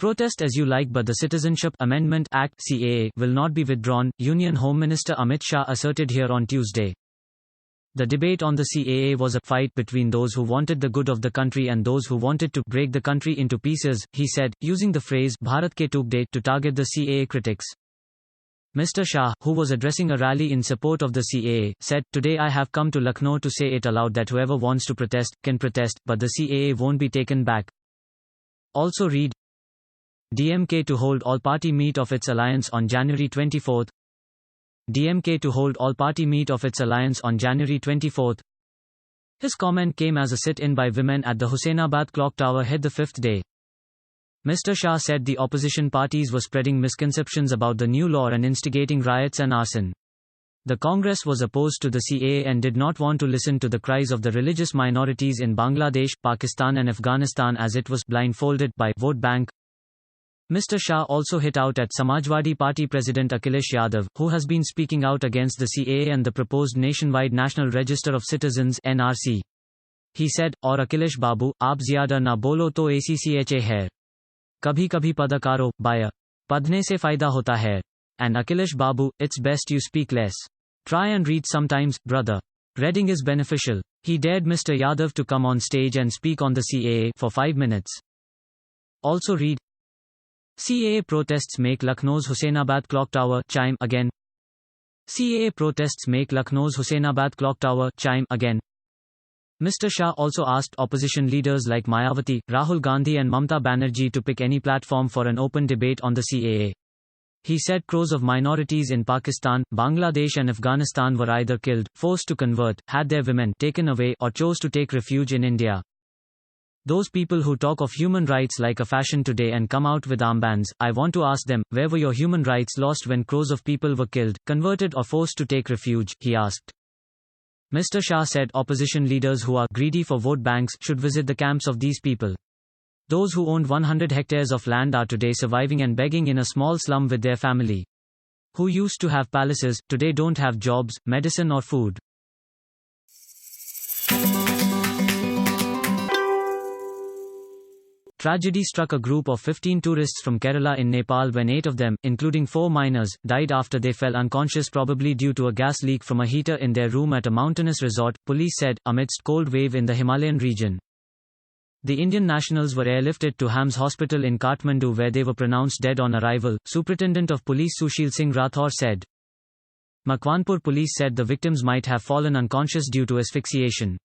Protest as you like, but the Citizenship Amendment Act (CAA) will not be withdrawn, Union Home Minister Amit Shah asserted here on Tuesday. The debate on the CAA was a fight between those who wanted the good of the country and those who wanted to break the country into pieces, he said, using the phrase Bharat ke Tukde to target the CAA critics. Mr. Shah, who was addressing a rally in support of the CAA, said, "Today I have come to Lucknow to say it aloud that whoever wants to protest, can protest, but the CAA won't be taken back." Also read, DMK to hold all-party meet of its alliance on January 24. DMK to hold all-party meet of its alliance on January 24. His comment came as a sit-in by women at the Husainabad clock tower held the fifth day. Mr. Shah said the opposition parties were spreading misconceptions about the new law and instigating riots and arson. The Congress was opposed to the CAA and did not want to listen to the cries of the religious minorities in Bangladesh, Pakistan and Afghanistan as it was blindfolded by vote bank. Mr. Shah also hit out at Samajwadi Party President Akhilesh Yadav, who has been speaking out against the CAA and the proposed nationwide National Register of Citizens (NRC). He said, "Aur Akhilesh Babu, aap zyada na bolo to ACCHA hai. Kabhi kabhi padakaro, baya. Padhne se fayda hota hai. And Akhilesh Babu, it's best you speak less. Try and read sometimes, brother. Reading is beneficial." He dared Mr. Yadav to come on stage and speak on the CAA for 5 minutes. Also read, CAA protests make Lucknow's Husainabad clock tower chime again. CAA protests make Lucknow's Husainabad clock tower chime again. Mr. Shah also asked opposition leaders like Mayawati, Rahul Gandhi and Mamta Banerjee to pick any platform for an open debate on the CAA. He said crores of minorities in Pakistan, Bangladesh and Afghanistan were either killed, forced to convert, had their women taken away or chose to take refuge in India. Those people who talk of human rights like a fashion today and come out with armbands, I want to ask them, where were your human rights lost when crores of people were killed, converted or forced to take refuge, he asked. Mr. Shah said opposition leaders who are greedy for vote banks should visit the camps of these people. Those who owned 100 hectares of land are today surviving and begging in a small slum with their family. Who used to have palaces, today don't have jobs, medicine or food. Tragedy struck a group of 15 tourists from Kerala in Nepal when 8 of them, including 4 minors, died after they fell unconscious probably due to a gas leak from a heater in their room at a mountainous resort, police said, amidst cold wave in the Himalayan region. The Indian nationals were airlifted to Hams Hospital in Kathmandu where they were pronounced dead on arrival, Superintendent of Police Sushil Singh Rathore said. Makwanpur police said the victims might have fallen unconscious due to asphyxiation.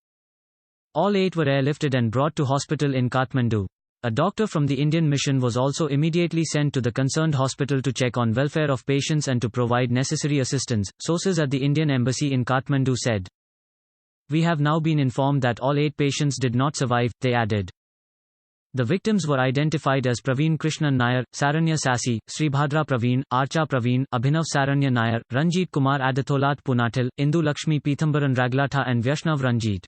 All 8 were airlifted and brought to hospital in Kathmandu. A doctor from the Indian mission was also immediately sent to the concerned hospital to check on welfare of patients and to provide necessary assistance, sources at the Indian embassy in Kathmandu said. We have now been informed that all 8 patients did not survive, they added. The victims were identified as Praveen Krishnan Nair, Saranya Sassi, Sribhadra Praveen, Archa Praveen, Abhinav Saranya Nair, Ranjit Kumar Adatholat Punatil, Indu Lakshmi Pithambaran Raglatha and Vyashnav Ranjit.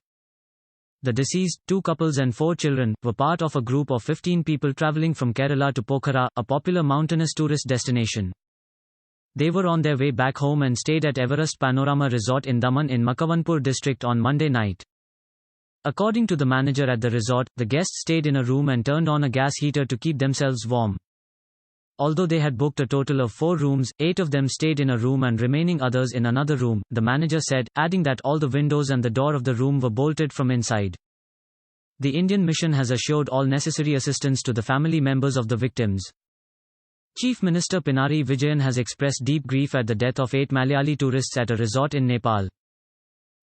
The deceased, 2 couples and 4 children, were part of a group of 15 people travelling from Kerala to Pokhara, a popular mountainous tourist destination. They were on their way back home and stayed at Everest Panorama Resort in Daman in Makavanpur district on Monday night. According to the manager at the resort, the guests stayed in a room and turned on a gas heater to keep themselves warm. Although they had booked a total of 4 rooms, 8 of them stayed in a room and remaining others in another room, the manager said, adding that all the windows and the door of the room were bolted from inside. The Indian mission has assured all necessary assistance to the family members of the victims. Chief Minister Pinarayi Vijayan has expressed deep grief at the death of 8 Malayali tourists at a resort in Nepal.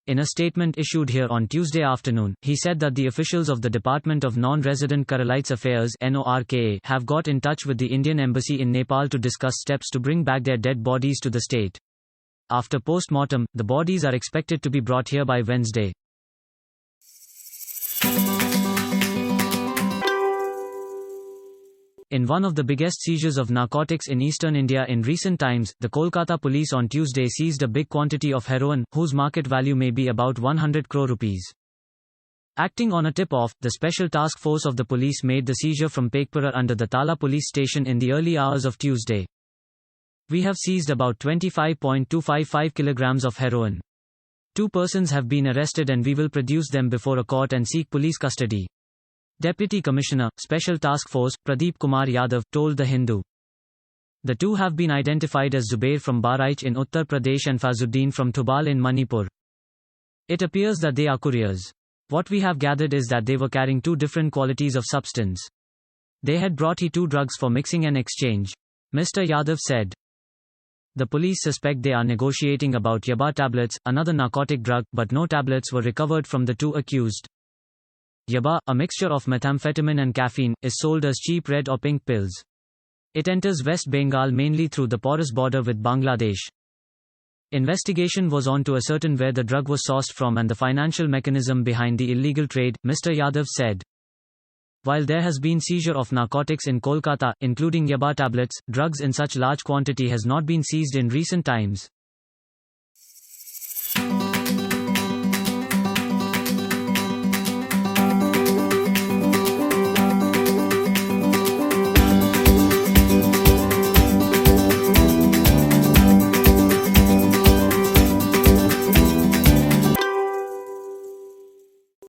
In a statement issued here on Tuesday afternoon, he said that the officials of the Department of Non-Resident Keralites Affairs (NORKA) have got in touch with the Indian Embassy in Nepal to discuss steps to bring back their dead bodies to the state. After post-mortem, the bodies are expected to be brought here by Wednesday. In one of the biggest seizures of narcotics in eastern India in recent times, the Kolkata police on Tuesday seized a big quantity of heroin, whose market value may be about 100 crore rupees. Acting on a tip-off, the special task force of the police made the seizure from Pekpura under the Tala police station in the early hours of Tuesday. We have seized about 25.255 kilograms of heroin. 2 persons have been arrested and we will produce them before a court and seek police custody. Deputy Commissioner, Special Task Force, Pradeep Kumar Yadav, told The Hindu. The two have been identified as Zubair from Bahraich in Uttar Pradesh and Fazuddin from Thubal in Manipur. It appears that they are couriers. What we have gathered is that they were carrying two different qualities of substance. They had brought two drugs for mixing and exchange, Mr. Yadav said. The police suspect they are negotiating about yaba tablets, another narcotic drug, but no tablets were recovered from the two accused. Yaba, a mixture of methamphetamine and caffeine, is sold as cheap red or pink pills. It enters West Bengal mainly through the porous border with Bangladesh. Investigation was on to ascertain where the drug was sourced from and the financial mechanism behind the illegal trade, Mr. Yadav said. While there has been seizure of narcotics in Kolkata, including yaba tablets, drugs in such large quantity has not been seized in recent times.